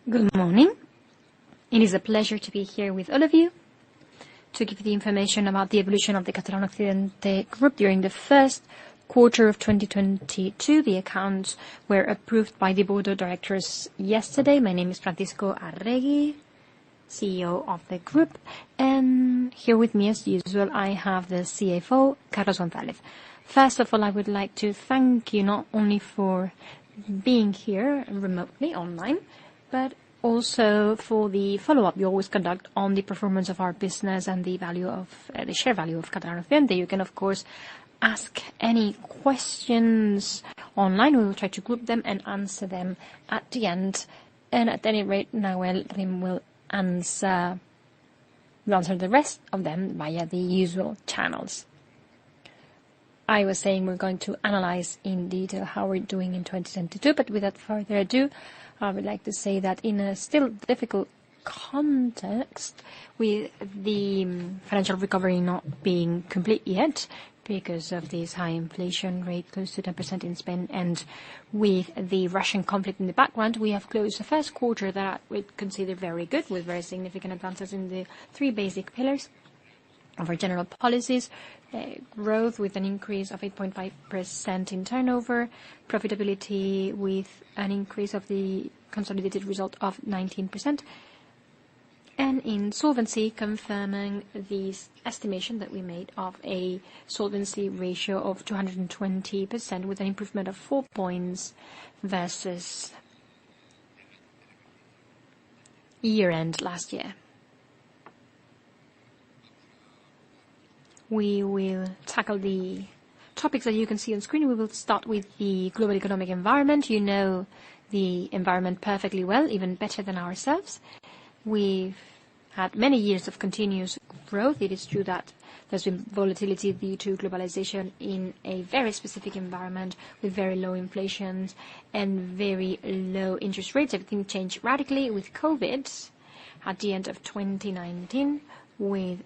Good morning. It is a pleasure to be here with all of you to give you the information about the evolution of the Catalana Occidente group during the first quarter of 2022. The accounts were approved by the Board of Directors yesterday. My name is Francisco Arregui, CEO of the group, and here with me as usual I have the CFO, Carlos González. First of all, I would like to thank you not only for being here remotely online, but also for the follow-up you always conduct on the performance of our business and the value of the share value of Catalana Occidente. You can, of course, ask any questions online. We will try to group them and answer them at the end. And at any rate, Nahuel Rim will answer the rest of them via the usual channels. I was saying we're going to analyze in detail how we're doing in 2022, but without further ado, I would like to say that in a still difficult context, with the financial recovery not being complete yet because of this high inflation rate, close to 10% in Spain, and with the Russian conflict in the background, we have closed the first quarter that we consider very good, with very significant advances in the three basic pillars of our general policies. Growth with an increase of 8.5% in turnover, profitability with an increase of the consolidated result of 19%, and in solvency confirming this estimation that we made of a solvency ratio of 220% with an improvement of 4 points versus year-end last year. We will tackle the topics that you can see on screen. We will start with the global economic environment. You know the environment perfectly well, even better than ourselves. We've had many years of continuous growth. It is true that there's been volatility due to globalization in a very specific environment with very low inflation and very low interest rates. Everything changed radically with COVID at the end of 2019 with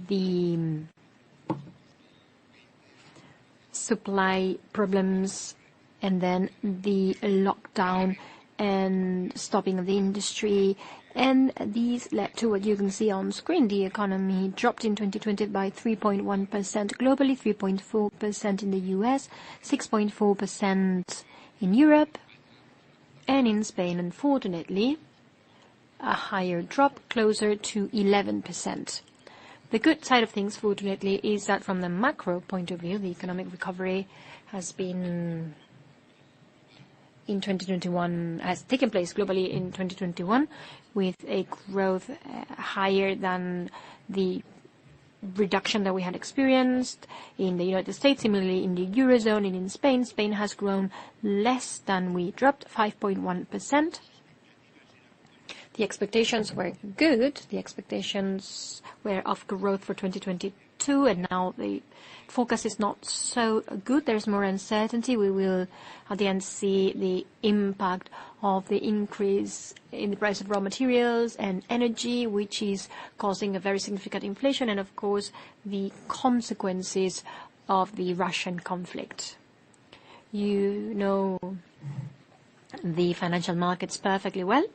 the supply problems and then the lockdown and stopping of the industry, and these led to what you can see on screen. The economy dropped in 2020 by 3.1% globally, 3.4% in the US, 6.4% in Europe, and in Spain, unfortunately, a higher drop, closer to 11%. The good side of things, fortunately, is that from the macro point of view, the economic recovery has been in 2021, has taken place globally in 2021 with a growth higher than the reduction that we had experienced in the United States, similarly in the Eurozone and in Spain. Spain has grown less than we dropped, 5.1%. The expectations were good. The expectations were of growth for 2022, and now the focus is not so good. There's more uncertainty. We will, at the end, see the impact of the increase in the price of raw materials and energy, which is causing a very significant inflation, and, of course, the consequences of the Russian conflict. You know the financial markets perfectly well,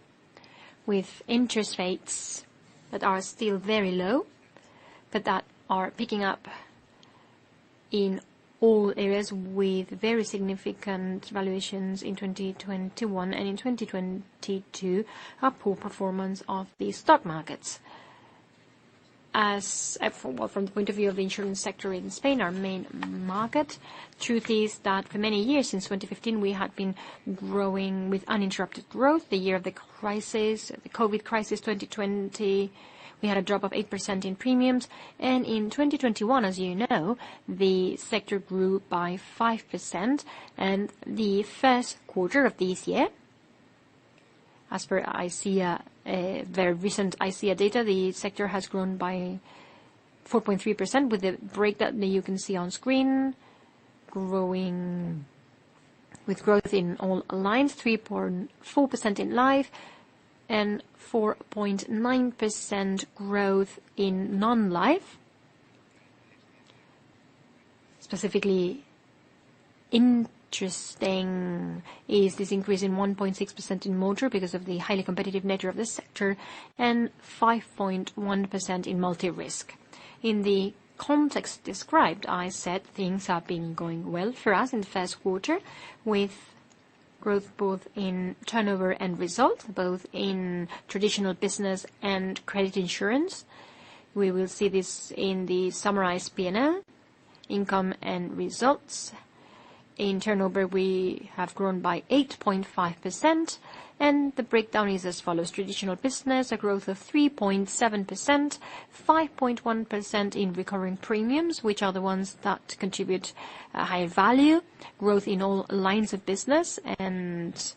with interest rates that are still very low, but that are picking up in all areas with very significant valuations in 2021 and in 2022, a poor performance of the stock markets. From the point of view of the insurance sector in Spain, our main market, truth is that for many years, since 2015, we had been growing with uninterrupted growth. The year of the crisis, the COVID crisis, 2020, we had a drop of 8% in premiums. And in 2021, as you know, the sector grew by 5%. And the first quarter of this year, as per ICEA, very recent ICEA data, the sector has grown by 4.3% with the breakdown that you can see on screen, growing with growth in all lines, 3.4% in life and 4.9% growth in non-life. Specifically, in interesting is this increase in 1.6% in motor because of the highly competitive nature of the sector, and 5.1% in multi-risk. In the context described, I said things have been going well for us in the first quarter, with growth both in turnover and result, both in traditional business and credit insurance. We will see this in the summarized P&L, income and results. In turnover, we have grown by 8.5%, and the breakdown is as follows. Traditional business, a growth of 3.7%, 5.1% in recurring premiums, which are the ones that contribute a higher value, growth in all lines of business, and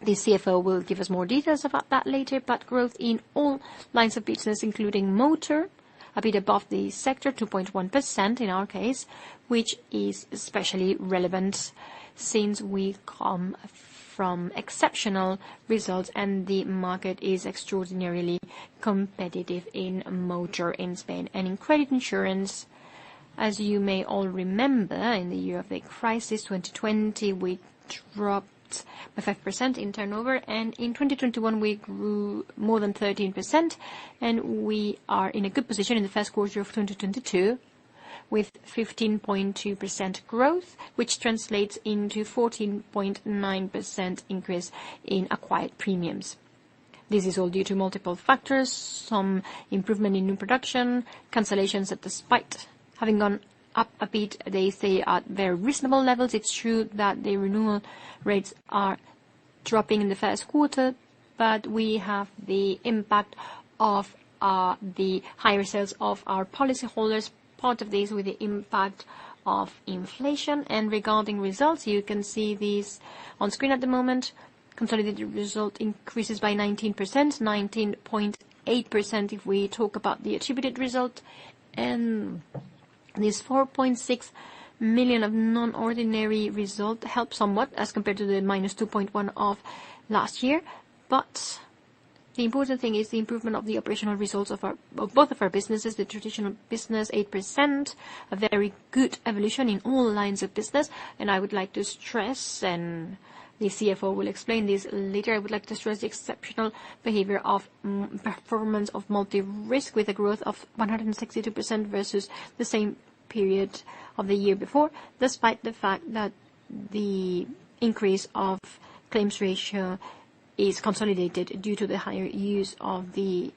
the CFO will give us more details about that later, but growth in all lines of business, including motor, a bit above the sector, 2.1% in our case, which is especially relevant since we come from exceptional results and the market is extraordinarily competitive in motor in Spain. And in credit insurance, as you may all remember, in the year of the crisis, 2020, we dropped by 5% in turnover, and in 2021 we grew more than 13%, and we are in a good position in the first quarter of 2022 with 15.2% growth, which translates into 14.9% increase in acquired premiums. This is all due to multiple factors, some improvement in new production, cancellations that despite having gone up a bit, they stay at very reasonable levels. It's true that the renewal rates are dropping in the first quarter, but we have the impact of the higher sales of our policyholders, part of this with the impact of inflation. And regarding results, you can see these on screen at the moment. Consolidated result increases by 19%, 19.8% if we talk about the attributed result, and this 4.6 million of non-ordinary result helps somewhat as compared to the minus 2.1 of last year. But the important thing is the improvement of the operational results of both of our businesses. The traditional business, 8%, a very good evolution in all lines of business. And I would like to stress, and the CFO will explain this later, I would like to stress the exceptional behavior of performance of multi-risk with a growth of 162% versus the same period of the year before, despite the fact that the increase of claims ratio is consolidated due to the higher use of the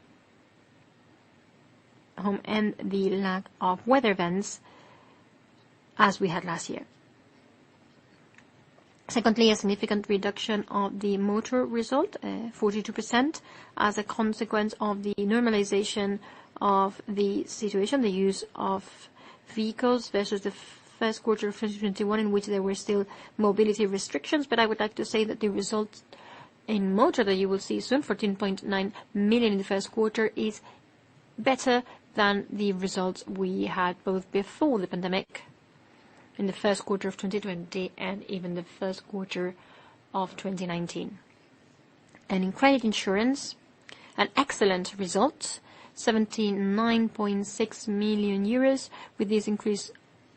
home and the lack of weather events as we had last year. Secondly, a significant reduction of the motor result, 42%, as a consequence of the normalization of the situation, the use of vehicles versus the first quarter of 2021, in which there were still mobility restrictions. But I would like to say that the result in motor that you will see soon, 14.9 million in the first quarter, is better than the results we had both before the pandemic, in the first quarter of 2020 and even the first quarter of 2019. And in credit insurance, an excellent result, 79.6 million euros, with this increase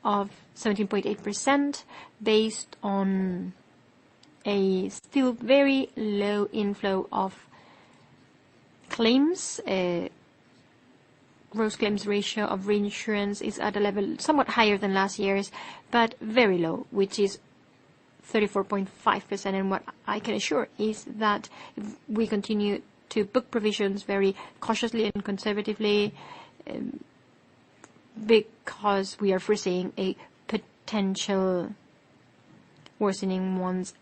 of 17.8%, based on a still very low inflow of claims. Gross claims ratio of reinsurance is at a level somewhat higher than last year's, but very low, which is 34.5%. And what I can assure is that if we continue to book provisions very cautiously and conservatively, because we are foreseeing a potential worsening once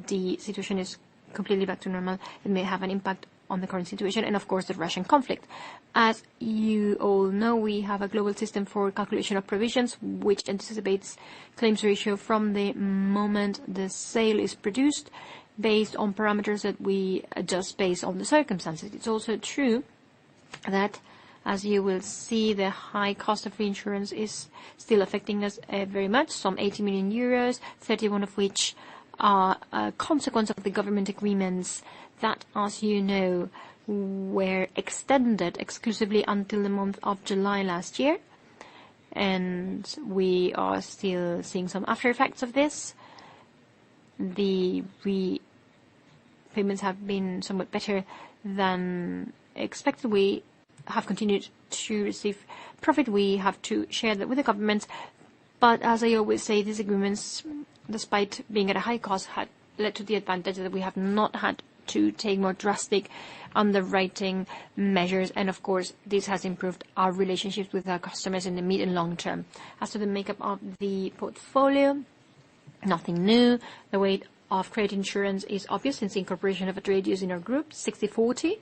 the situation is completely back to normal, it may have an impact on the current situation, and of course the Russian conflict. As you all know, we have a global system for calculation of provisions, which anticipates claims ratio from the moment the sale is produced, based on parameters that we adjust based on the circumstances. It's also true that, as you will see, the high cost of reinsurance is still affecting us very much, some 80 million euros, 31 of which are a consequence of the government agreements that, as you know, were extended exclusively until the month of July last year. And we are still seeing some after effects of this. the repayments have been somewhat better than expected. We have continued to receive profit. We have to share that with the governments. But as I always say, these agreements, despite being at a high cost, had led to the advantage that we have not had to take more drastic underwriting measures. And of course, this has improved our relationships with our customers in the mid and long term. As to the makeup of the portfolio, nothing new. The weight of credit insurance is obvious since the incorporation of a trade use in our group, 60-40,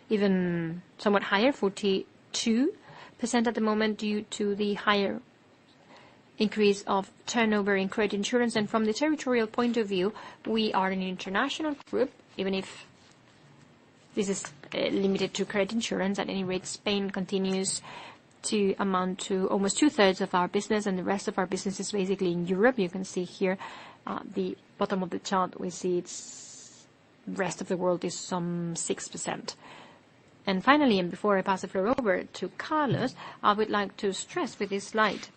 even somewhat higher, 42% at the moment due to the higher increase of turnover in credit insurance. And from the territorial point of view, we are an international group, even if this is limited to credit insurance. At any rate, Spain continues to amount to almost 2/3 of our business, and the rest of our business is basically in Europe. You can see here the bottom of the chart. We see it's rest of the world is some 6%. And finally, and before I pass the floor over to Carlos, I would like to stress with this slide,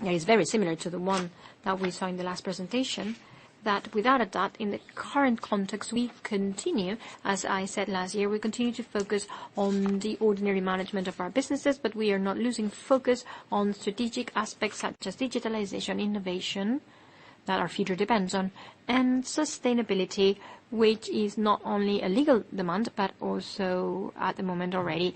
that is very similar to the one that we saw in the last presentation, that without a doubt, in the current context, we continue, as I said last year, we continue to focus on the ordinary management of our businesses, but we are not losing focus on strategic aspects such as digitalization, innovation, that our future depends on, and sustainability, which is not only a legal demand, but also at the moment already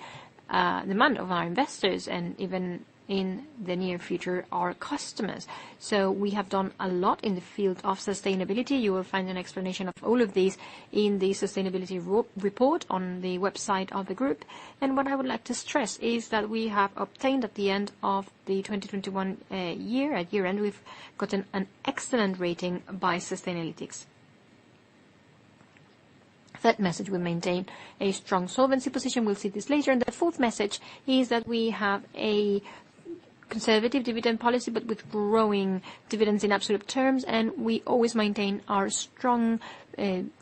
demand of our investors, and even in the near future, our customers. So we have done a lot in the field of sustainability. You will find an explanation of all of these in the sustainability report on the website of the group. And what I would like to stress is that we have obtained at the end of the 2021 year, at year end, we've gotten an excellent rating by Sustainalytics. Third message, we maintain a strong solvency position. We'll see this later. And the fourth message is that we have a conservative dividend policy, but with growing dividends in absolute terms, and we always maintain our strong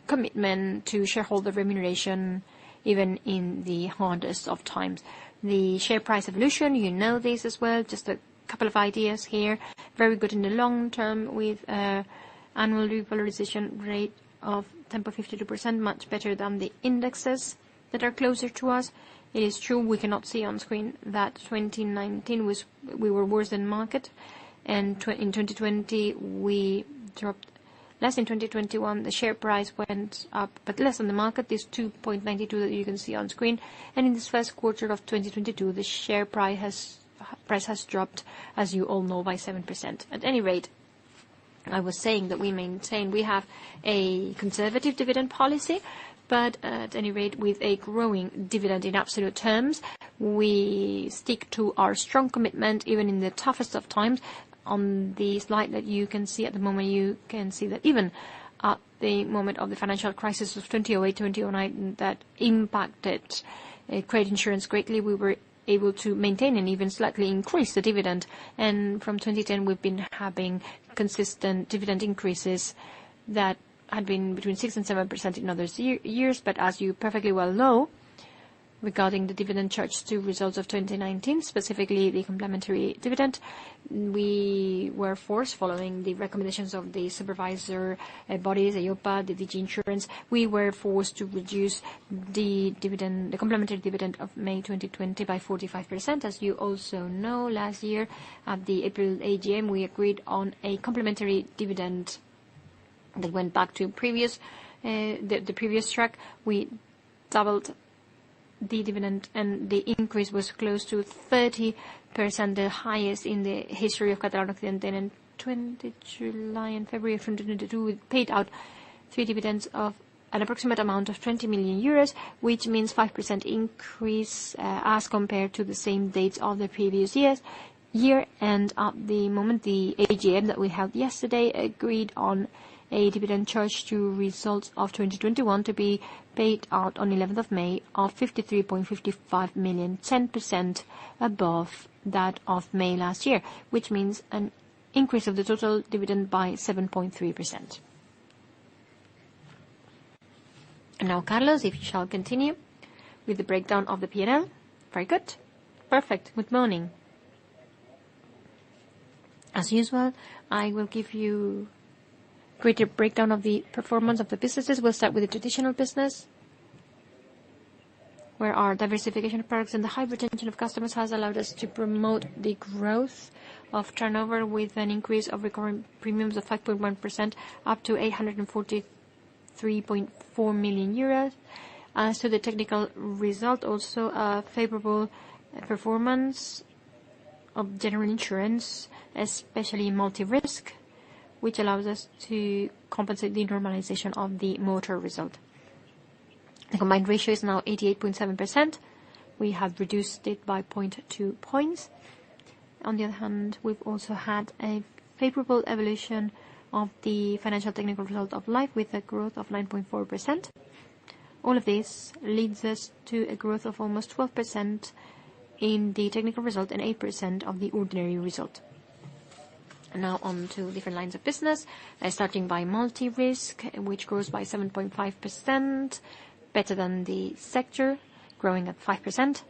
commitment to shareholder remuneration, even in the hardest of times. The share price evolution, you know this as well, just a couple of ideas here. Very good in the long term with annual revalorization rate of 10.52%, much better than the indexes that are closer to us. It is true we cannot see on screen that 2019 we were worse than market, and in 2020 we dropped less. In 2021 the share price went up, but less than the market, this 2.92 that you can see on screen. And in this first quarter of 2022 the share price has dropped, as you all know, by 7%. At any rate, I was saying that we have a conservative dividend policy, but at any rate, with a growing dividend in absolute terms, we stick to our strong commitment even in the toughest of times. On the slide that you can see at the moment, you can see that even at the moment of the financial crisis of 2008-2009 that impacted credit insurance greatly, we were able to maintain and even slightly increase the dividend. And from 2010, we've been having consistent dividend increases that had been between 6 and 7% in other years. But as you perfectly well know, regarding the dividend charged to results of 2019, specifically the complementary dividend, we were forced, following the recommendations of the supervisor bodies, EIOPA, the DG Insurance, we were forced to reduce the dividend, the complementary dividend of May 2020 by 45%. As you also know, last year at the April AGM, we agreed on a complementary dividend that went back to the previous track. We doubled the dividend, and the increase was close to 30%, the highest in the history of Catalana Occidente. And 20 July and February of 2022, we paid out 3 dividends of an approximate amount of 20 million euros, which means 5% increase as compared to the same dates of the previous year. And at the moment, the AGM that we held yesterday agreed on a dividend charge to results of 2021 to be paid out on 11th of May of 53.55 million, 10% above that of May last year, which means an increase of the total dividend by 7.3%. And now, Carlos, if you shall continue with the breakdown of the P&L. Very good. Perfect. Good morning. As usual, I will give you greater breakdown of the performance of the businesses. We'll start with the traditional business, where our diversification of products and the high retention of customers has allowed us to promote the growth of turnover with an increase of recurring premiums of 5.1% up to 843.4 million euros. As to the technical result, also a favorable performance of general insurance, especially multi-risk, which allows us to compensate the normalization of the motor result. The combined ratio is now 88.7%. We have reduced it by 0.2 points. On the other hand, we've also had a favorable evolution of the financial technical result of life with a growth of 9.4%. All of this leads us to a growth of almost 12% in the technical result and 8% of the ordinary result. And now on to different lines of business, starting by multi-risk, which grows by 7.5%, better than the sector, growing at 5%.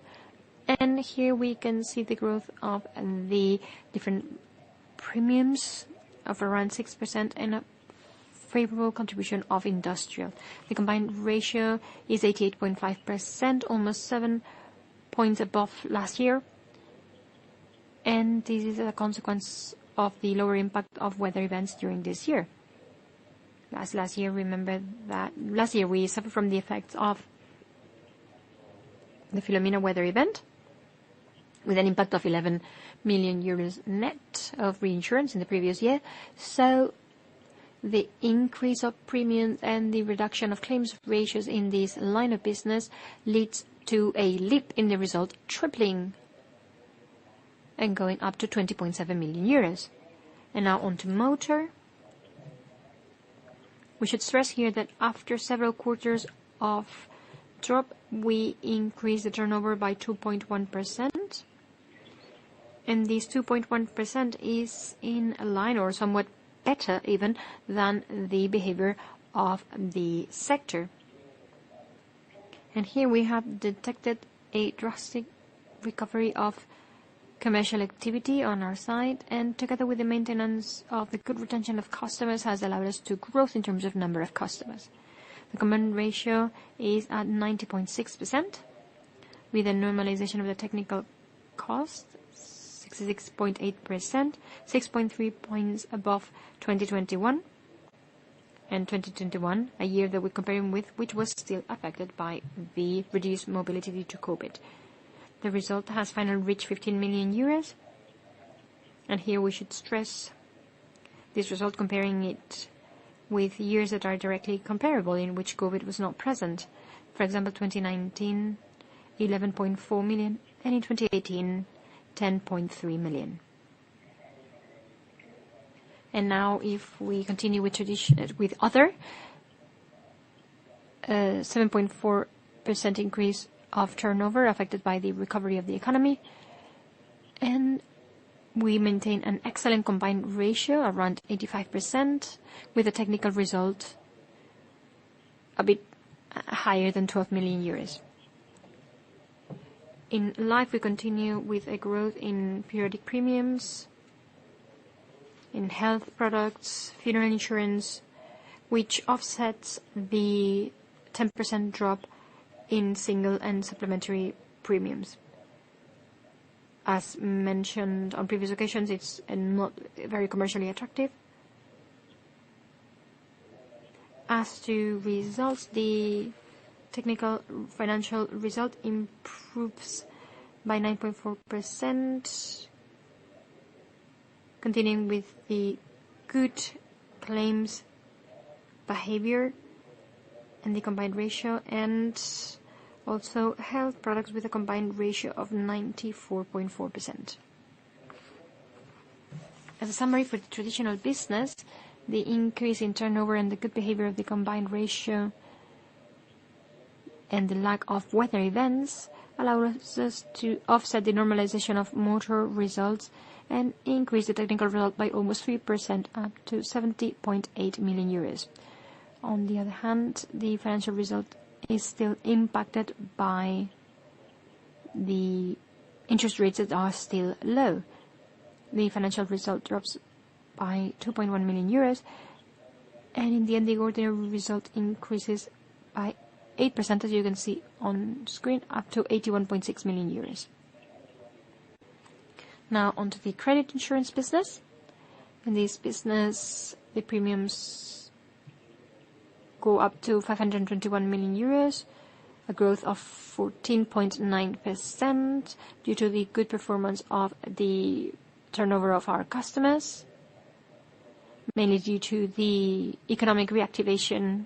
And here we can see the growth of the different premiums of around 6% and a favorable contribution of industrial. The combined ratio is 88.5%, almost 7 points above last year. And this is a consequence of the lower impact of weather events during this year. Last year, remember that last year we suffered from the effects of the Filomena weather event with an impact of 11 million euros net of reinsurance in the previous year. So the increase of premiums and the reduction of claims ratios in this line of business leads to a leap in the result, tripling and going up to 20.7 million euros. And now on to motor. We should stress here that after several quarters of drop, we increased the turnover by 2.1%. And this 2.1% is in a line, or somewhat better even, than the behavior of the sector. And here we have detected a drastic recovery of commercial activity on our side, and together with the maintenance of the good retention of customers has allowed us to growth in terms of number of customers. The combined ratio is at 90.6%, with a normalization of the technical cost, 66.8%, 6.3 points above 2021. And 2021, a year that we're comparing with, which was still affected by the reduced mobility due to COVID. The result has finally reached 15 million euros. And here we should stress this result comparing it with years that are directly comparable in which COVID was not present. For example, 2019, 11.4 million, and in 2018, 10.3 million. And now if we continue with with other, 7.4% increase of turnover affected by the recovery of the economy. And we maintain an excellent combined ratio around 85% with a technical result a bit higher than 12 million euros. In life, we continue with a growth in periodic premiums, in health products, funeral insurance, which offsets the 10% drop in single and supplementary premiums. As mentioned on previous occasions, it's not very commercially attractive. As to results, the technical financial result improves by 9.4%, continuing with the good claims behavior and the combined ratio, and also health products with a combined ratio of 94.4%. As a summary for the traditional business, the increase in turnover and the good behavior of the combined ratio and the lack of weather events allows us to offset the normalization of motor results and increase the technical result by almost 3% up to 70.8 million euros. On the other hand, the financial result is still impacted by the interest rates that are still low. The financial result drops by 2.1 million euros, And in the end, the ordinary result increases by 8%, as you can see on screen, up to 81.6 million euros. Now onto the credit insurance business. In this business, the premiums go up to 521 million euros, a growth of 14.9% due to the good performance of the turnover of our customers, mainly due to the economic reactivation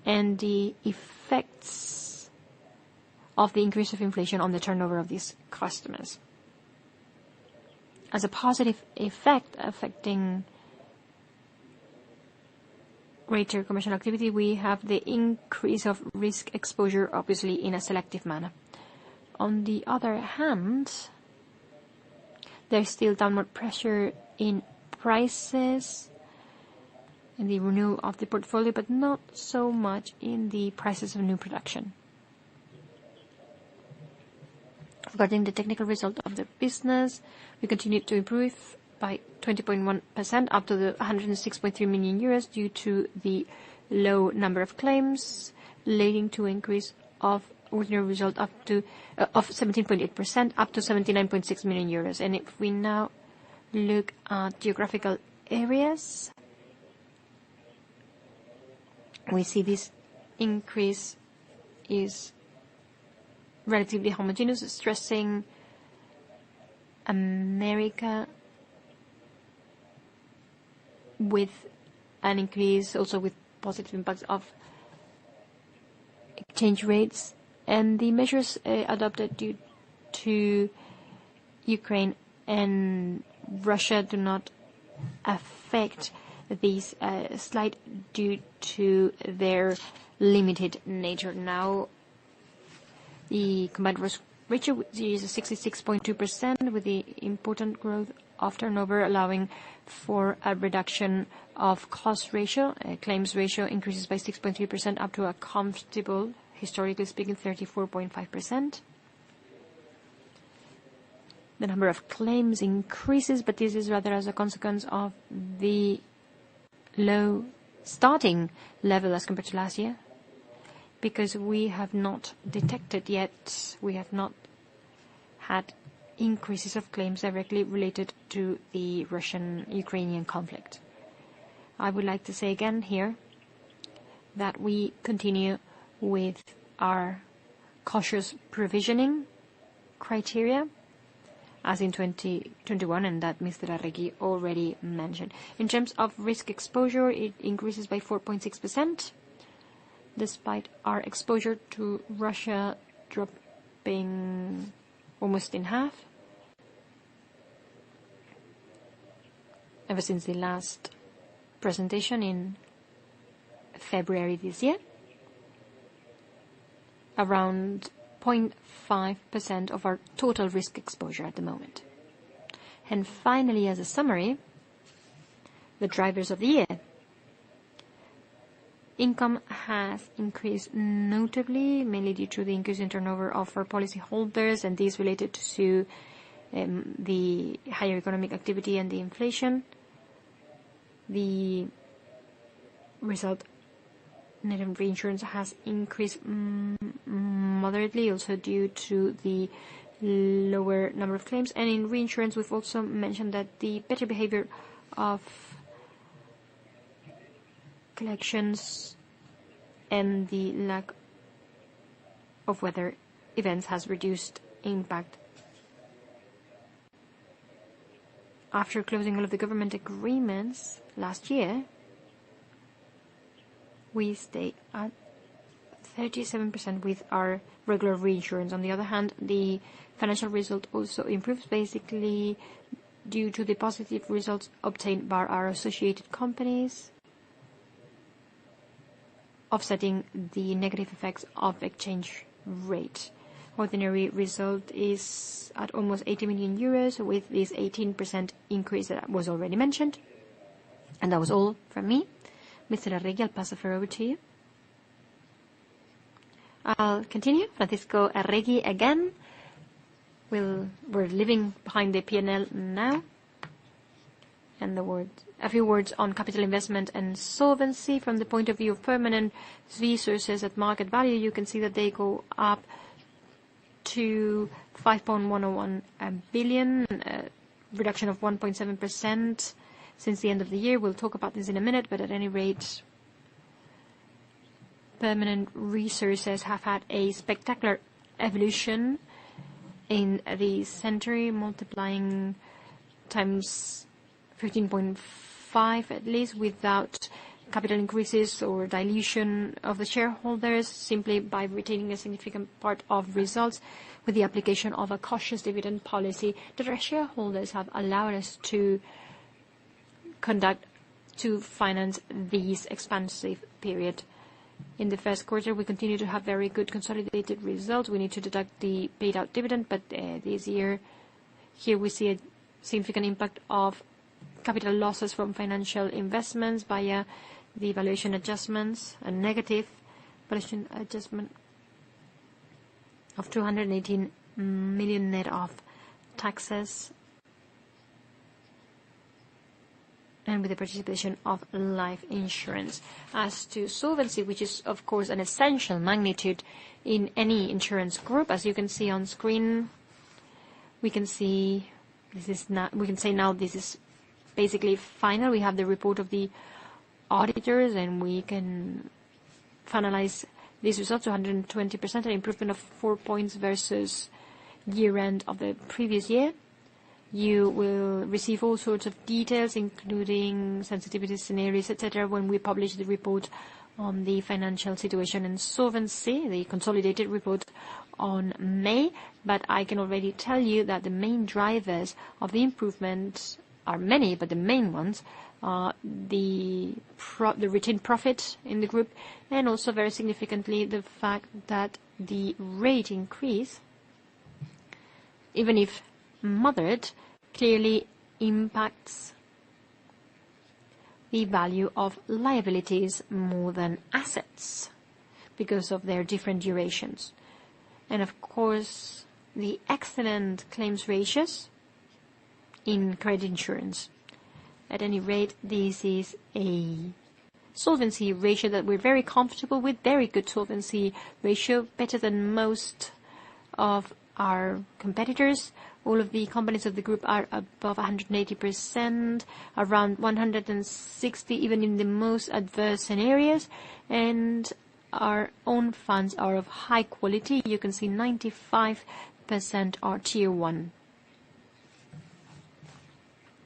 and the effects of the increase of inflation on the turnover of these customers. As a positive effect affecting greater commercial activity, we have the increase of risk exposure, obviously in a selective manner. On the other hand, there's still downward pressure in prices, in the renewal of the portfolio, but not so much in the prices of new production. Regarding the technical result of the business, we continue to improve by 20.1% up to the 106.3 million euros due to the low number of claims, leading to increase of ordinary result up to of 17.8% up to 79.6 million euros. And if we now look at geographical areas, we see this increase is relatively homogeneous, stressing America with an increase also with positive impacts of exchange rates, and the measures adopted due to Ukraine and Russia do not affect these slight due to their limited nature. Now, the combined ratio is 66.2% with the important growth of turnover, allowing for a reduction of cost ratio. Claims ratio increases by 6.3% up to a comfortable, historically speaking, 34.5%. The number of claims increases, but this is rather as a consequence of the low starting level as compared to last year, because we have not detected yet, we have not had increases of claims directly related to the Russian-Ukrainian conflict. I would like to say again here that we continue with our cautious provisioning criteria as in 2021, and that Mr. Arregui already mentioned. In terms of risk exposure, it increases by 4.6%, despite our exposure to Russia dropping almost in half ever since the last presentation in February this year. Around 0.5% of our total risk exposure at the moment. And finally, as a summary, the drivers of the year. Income has increased notably, mainly due to the increase in turnover of our policy holders, and these related to the higher economic activity and the inflation. The result net of reinsurance has increased moderately, also due to the lower number of claims. And in reinsurance, we've also mentioned that the better behavior of collections and the lack of weather events has reduced impact. After closing all of the government agreements last year, we stay at 37% with our regular reinsurance. On the other hand, the financial result also improves, basically due to the positive results obtained by our associated companies, offsetting the negative effects of exchange rate. Ordinary result is at almost 80 million euros with this 18% increase that was already mentioned. And that was all from me. Mr. Arregui, I'll pass the floor over to you. I'll continue. Francisco Arregui again. We're living behind the P&L now. And a few words on capital investment and solvency. From the point of view of permanent resources at market value, you can see that they go up to 5.101 billion, reduction of 1.7% since the end of the year. We'll talk about this in a minute, but at any rate, permanent resources have had a spectacular evolution in the century, multiplying times 15.5 at least, without capital increases or dilution of the shareholders, simply by retaining a significant part of results with the application of a cautious dividend policy that our shareholders have allowed us to conduct to finance this expansive period. In the first quarter, we continue to have very good consolidated results. We need to deduct the paid out dividend, but this year, here we see a significant impact of capital losses from financial investments via the valuation adjustments, a negative valuation adjustment of 218 million net of taxes, and with the participation of life insurance. As to solvency, which is of course an essential magnitude in any insurance group, as you can see on screen, we can say now this is basically final. We have the report of the auditors, and we can finalize these results to 120%, an improvement of 4 points versus year-end of the previous year. You will receive all sorts of details, including sensitivity scenarios, etc., when we publish the report on the financial situation and solvency, the consolidated report on May. But I can already tell you that the main drivers of the improvement are many, but the main ones are the retained profit in the group, and also very significantly the fact that the rate increase, even if moderate, clearly impacts the value of liabilities more than assets because of their different durations. And of course, the excellent claims ratios in credit insurance. At any rate, this is a solvency ratio that we're very comfortable with, very good solvency ratio, better than most of our competitors. All of the companies of the group are above 180%, around 160, even in the most adverse scenarios. And our own funds are of high quality. You can see 95% are tier 1.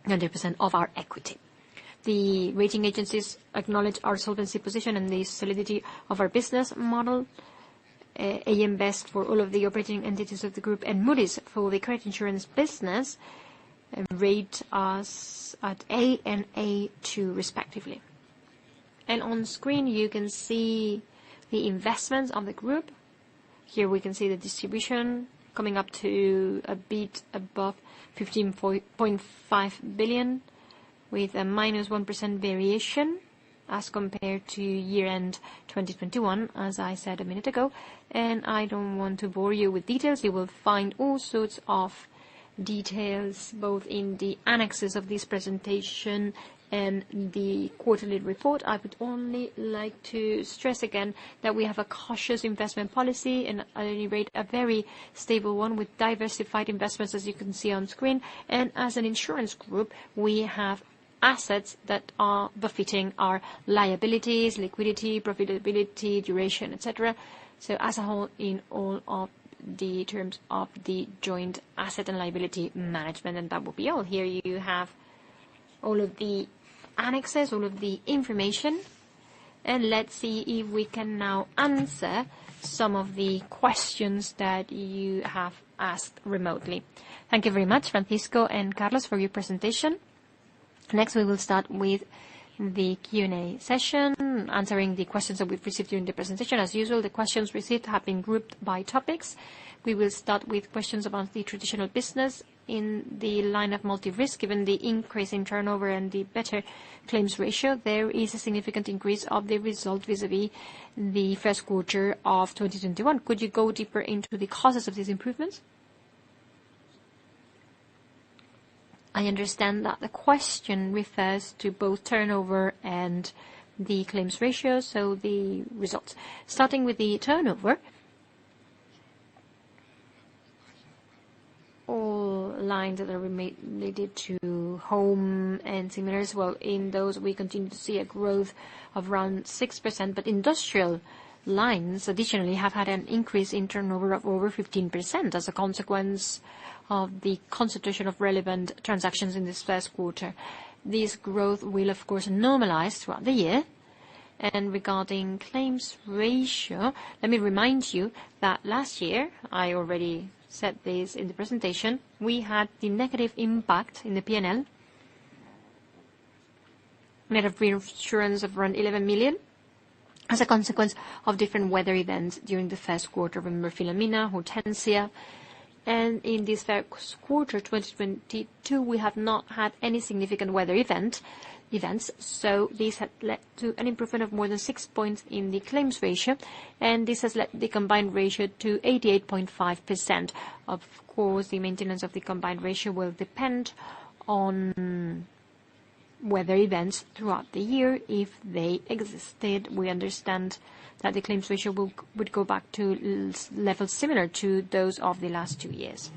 100% of our equity. The rating agencies acknowledge our solvency position and the solidity of our business model. AM Best for all of the operating entities of the group, and Moody's for the credit insurance business rate us at A and A2 respectively. And on screen you can see the investments of the group. Here we can see the distribution coming up to a bit above 15.5 billion, with a minus 1% variation as compared to year-end 2021, as I said a minute ago. And I don't want to bore you with details. You will find all sorts of details both in the annexes of this presentation and the quarterly report. I would only like to stress again that we have a cautious investment policy, and at any rate a very stable one with diversified investments, as you can see on screen. And as an insurance group, we have assets that are befitting our liabilities, liquidity, profitability, duration, etc. So as a whole, in all of the terms of the joint asset and liability management. And that will be all. Here you have all of the annexes, all of the information. And let's see if we can now answer some of the questions that you have asked remotely. Thank you very much, Francisco and Carlos, for your presentation. Next, we will start with the Q&A session, answering the questions that we've received during the presentation. As usual, the questions received have been grouped by topics. We will start with questions about the traditional business in the line of multi-risk. Given the increase in turnover and the better claims ratio, there is a significant increase of the result vis-à-vis the first quarter of 2021. Could you go deeper into the causes of these improvements? I understand that the question refers to both turnover and the claims ratio, so the results. Starting with the turnover, all lines that are related to home and similars, well, in those we continue to see a growth of around 6%, but industrial lines additionally have had an increase in turnover of over 15% as a consequence of the concentration of relevant transactions in this first quarter. This growth will, of course, normalize throughout the year. And regarding claims ratio, let me remind you that last year, I already said this in the presentation, we had the negative impact in the P&L, net of reinsurance of around 11 million, as a consequence of different weather events during the first quarter. Remember Filomena, Hortensia. And in this first quarter, 2022, we have not had any significant weather events, so this had led to an improvement of more than 6 points in the claims ratio, and this has led the combined ratio to 88.5%. Of course, the maintenance of the combined ratio will depend on weather events throughout the year. If they existed, we understand that the claims ratio would go back to levels similar to those of the last 2 years.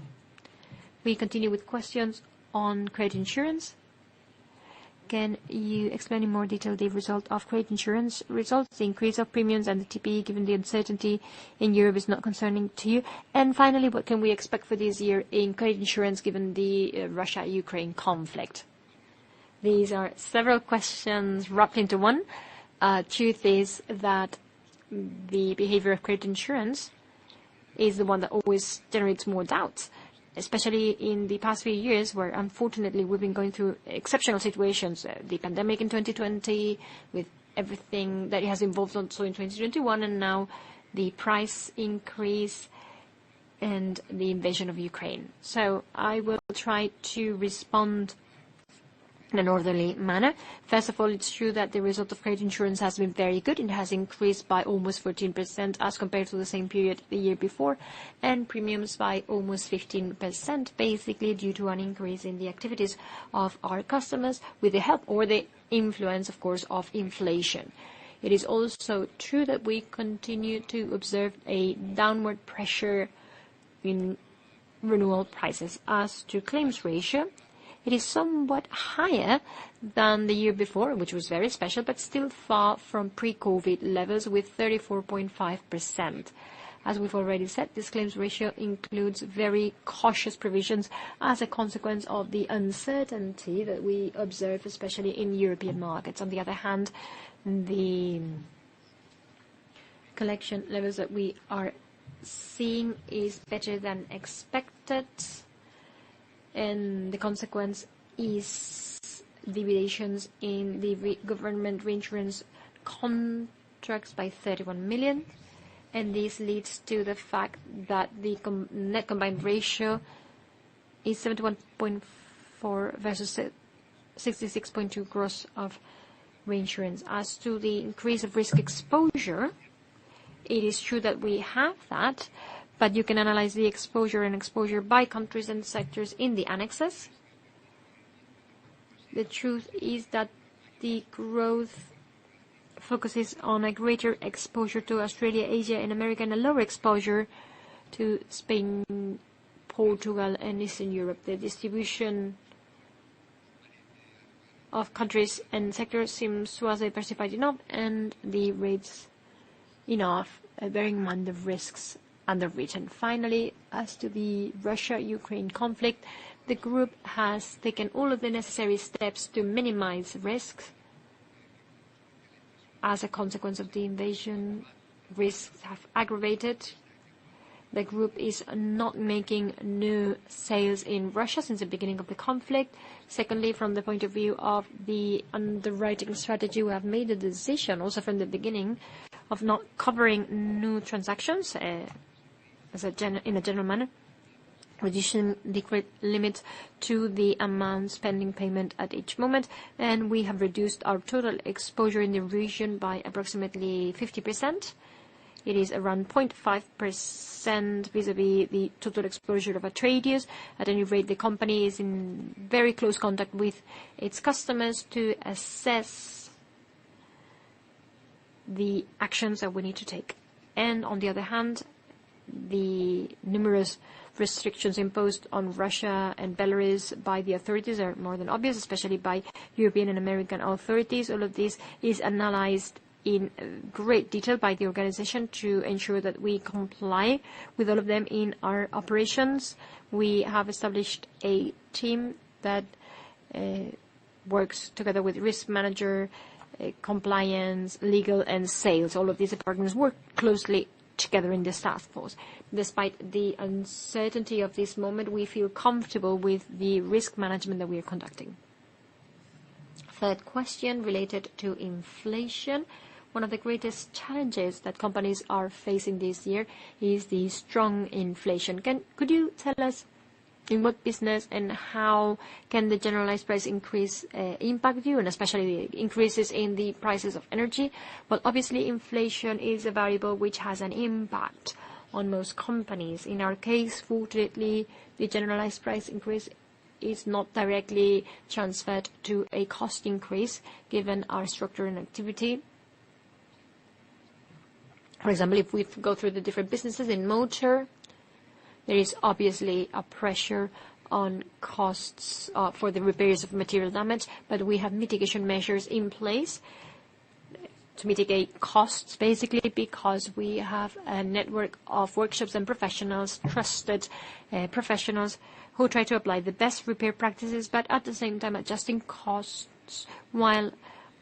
We continue with questions on credit insurance. Can you explain in more detail the result of credit insurance results, the increase of premiums and the TP, given the uncertainty in Europe is not concerning to you? And finally, what can we expect for this year in credit insurance given the Russia-Ukraine conflict? These are several questions wrapped into one. Truth is that the behavior of credit insurance is the one that always generates more doubts, especially in the past few years where, unfortunately, we've been going through exceptional situations. The pandemic in 2020, with everything that it has involved also in 2021, and now the price increase and the invasion of Ukraine. So I will try to respond in an orderly manner. First of all, it's true that the result of credit insurance has been very good. It has increased by almost 14% as compared to the same period the year before, and premiums by almost 15%, basically due to an increase in the activities of our customers with the help or the influence, of course, of inflation. It is also true that we continue to observe a downward pressure in renewal prices. As to claims ratio, it is somewhat higher than the year before, which was very special, but still far from pre-COVID levels with 34.5%. As we've already said, this claims ratio includes very cautious provisions as a consequence of the uncertainty that we observe, especially in European markets. On the other hand, the collection levels that we are seeing is better than expected, and the consequence is deviations in the government reinsurance contracts by 31 million, and this leads to the fact that the net combined ratio is 71.4 versus 66.2 gross of reinsurance. As to the increase of risk exposure, it is true that we have that, but you can analyze the exposure by countries and sectors in the annexes. The truth is that the growth focuses on a greater exposure to Australia, Asia, and America, and a lower exposure to Spain, Portugal, and Eastern Europe. The distribution of countries and sectors seems to us diversified enough, and the rates enough, bearing in mind the risks underwritten. Finally, as to the Russia-Ukraine conflict, the group has taken all of the necessary steps to minimize risks. As a consequence of the invasion, risks have aggravated. The group is not making new sales in Russia since the beginning of the conflict. Secondly, from the point of view of the underwriting strategy, we have made a decision also from the beginning of not covering new transactions in a general manner, reducing the credit limit to the amounts pending payment at each moment, and we have reduced our total exposure in the region by approximately 50%. It is around 0.5% vis-a-vis the total exposure of Atradius. At any rate, the company is in very close contact with its customers to assess the actions that we need to take. And on the other hand, the numerous restrictions imposed on Russia and Belarus by the authorities are more than obvious, especially by European and American authorities. All of this is analyzed in great detail by the organization to ensure that we comply with all of them in our operations. We have established a team that works together with risk manager, compliance, legal, and sales. All of these departments work closely together in this task force. Despite the uncertainty of this moment, we feel comfortable with the risk management that we are conducting. Third question related to inflation. One of the greatest challenges that companies are facing this year is the strong inflation. Could you tell us in what business and how can the generalized price increase impact you, and especially the increases in the prices of energy? Well, obviously, inflation is a variable which has an impact on most companies. In our case, fortunately, the generalized price increase is not directly transferred to a cost increase, given our structure and activity. For example, if we go through the different businesses in motor, there is obviously a pressure on costs for the repairs of material damage, but we have mitigation measures in place to mitigate costs, basically because we have a network of workshops and professionals, trusted professionals, who try to apply the best repair practices, but at the same time adjusting costs while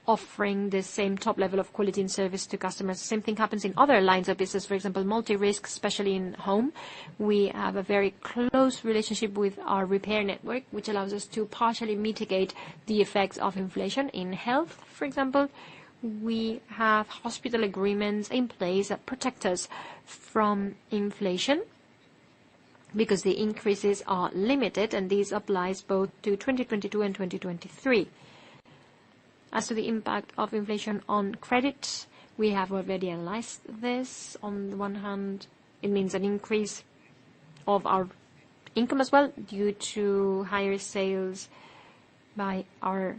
offering the same top level of quality and service to customers. The same thing happens in other lines of business, for example, multi-risk, especially in home. We have a very close relationship with our repair network, which allows us to partially mitigate the effects of inflation. In health, for example, we have hospital agreements in place that protect us from inflation because the increases are limited, and this applies both to 2022 and 2023. As to the impact of inflation on credit, we have already analyzed this. On the one hand, it means an increase of our income as well due to higher sales by our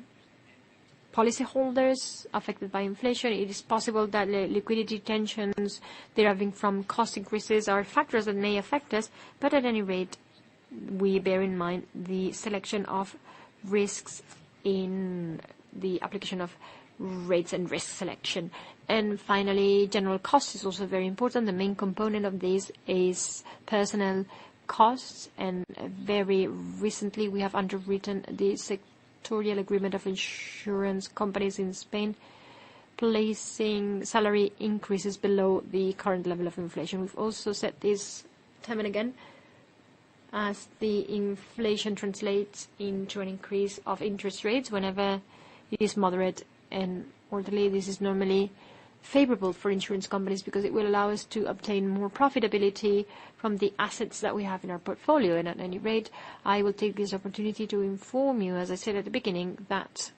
policyholders affected by inflation. It is possible that the liquidity tensions deriving from cost increases are factors that may affect us, but at any rate, we bear in mind the selection of risks in the application of rates and risk selection. And finally, general cost is also very important. The main component of this is personnel costs, and very recently we have underwritten the sectorial agreement of insurance companies in Spain, placing salary increases below the current level of inflation. We've also said this time and again, as the inflation translates into an increase of interest rates whenever it is moderate and orderly. This is normally favorable for insurance companies because it will allow us to obtain more profitability from the assets that we have in our portfolio. And at any rate, I will take this opportunity to inform you, as I said at the beginning, that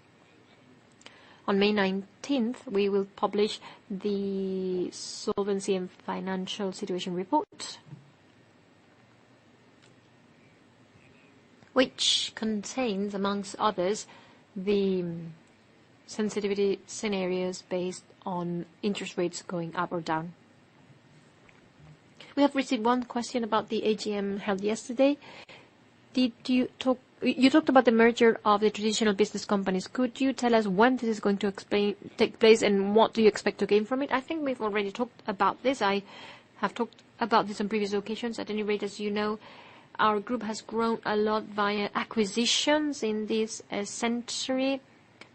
on May 19th, we will publish the Solvency and Financial Situation Report, which contains, amongst others, the sensitivity scenarios based on interest rates going up or down. We have received one question about the AGM held yesterday. You talked about the merger of the traditional business companies. Could you tell us when this is going to take place and what do you expect to gain from it? I think we've already talked about this. I have talked about this on previous occasions. At any rate, as you know, our group has grown a lot via acquisitions in this century.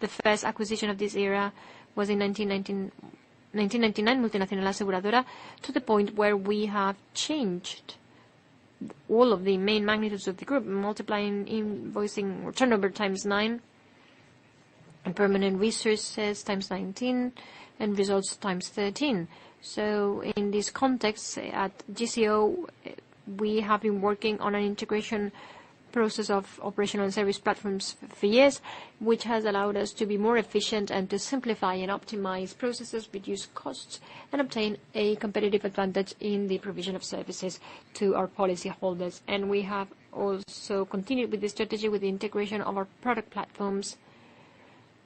The first acquisition of this era was in 1999, Multinacional Aseguradora, to the point where we have changed all of the main magnitudes of the group, multiplying invoicing or turnover times 9, and permanent resources times 19, and results times 13. So in this context, at GCO, we have been working on an integration process of operational and service platforms for years, which has allowed us to be more efficient and to simplify and optimize processes, reduce costs, and obtain a competitive advantage in the provision of services to our policyholders. And we have also continued with this strategy with the integration of our product platforms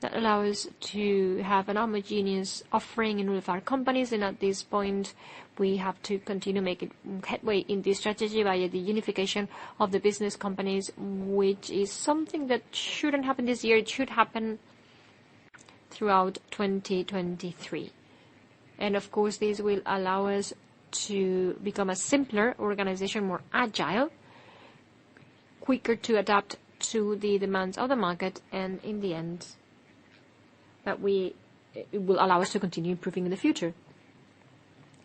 that allow us to have an homogeneous offering in all of our companies. And at this point, we have to continue making headway in this strategy via the unification of the business companies, which is something that shouldn't happen this year. It should happen throughout 2023. And of course, this will allow us to become a simpler organization, more agile, quicker to adapt to the demands of the market, and in the end, it will allow us to continue improving in the future.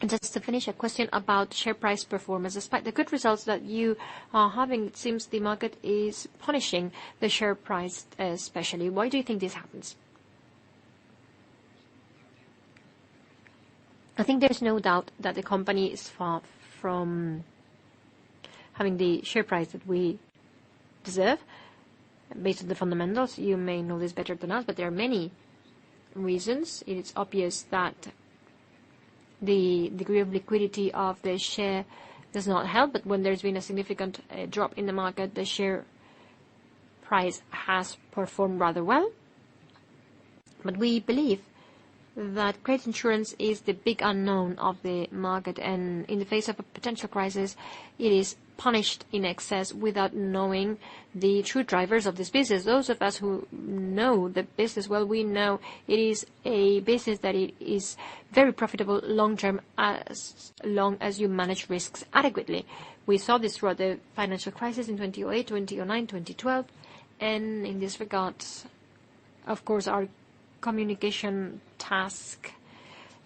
And just to finish, a question about share price performance. Despite the good results that you are having, it seems the market is punishing the share price especially. Why do you think this happens? I think there's no doubt that the company is far from having the share price that we deserve based on the fundamentals. You may know this better than us, but there are many reasons. It is obvious that the degree of liquidity of the share does not help, but when there's been a significant drop in the market, the share price has performed rather well. But we believe that credit insurance is the big unknown of the market, and in the face of a potential crisis, it is punished in excess without knowing the true drivers of this business. Those of us who know the business well, we know it is a business that it is very profitable long-term as long as you manage risks adequately. We saw this throughout the financial crisis in 2008, 2009, 2012, and in this regard, of course, our communication task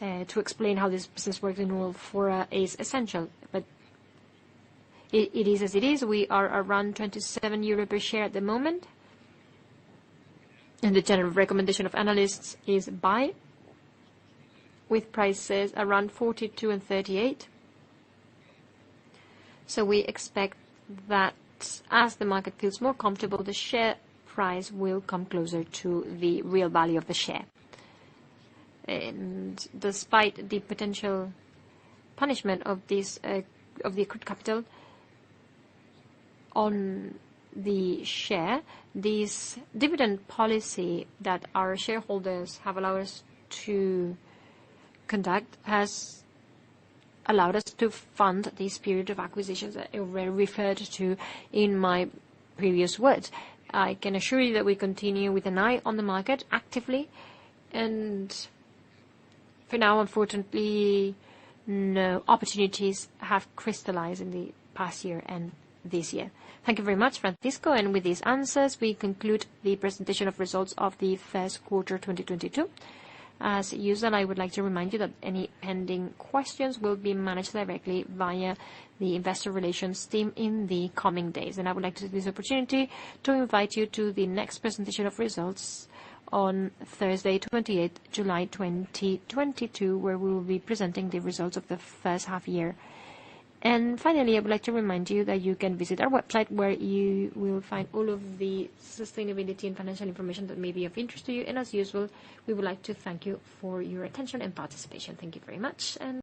to explain how this business works in all fora is essential. But it is as it is. We are around 27 euro per share at the moment, and the general recommendation of analysts is buy, with prices around 42 and 38. So we expect that as the market feels more comfortable, the share price will come closer to the real value of the share. And despite the potential punishment of this of the accrued capital on the share, this dividend policy that our shareholders have allowed us to conduct has allowed us to fund this period of acquisitions that I already referred to in my previous words. I can assure you that we continue with an eye on the market actively, and for now, unfortunately, no opportunities have crystallized in the past year and this year. Thank you very much, Francisco, and with these answers, we conclude the presentation of results of the first quarter 2022. As usual, I would like to remind you that any pending questions will be managed directly via the investor relations team in the coming days. And I would like to take this opportunity to invite you to the next presentation of results on Thursday, 28th July 2022, where we will be presenting the results of the first half year. And finally, I would like to remind you that you can visit our website, where you will find all of the sustainability and financial information that may be of interest to you. And as usual, we would like to thank you for your attention and participation. Thank you very much. And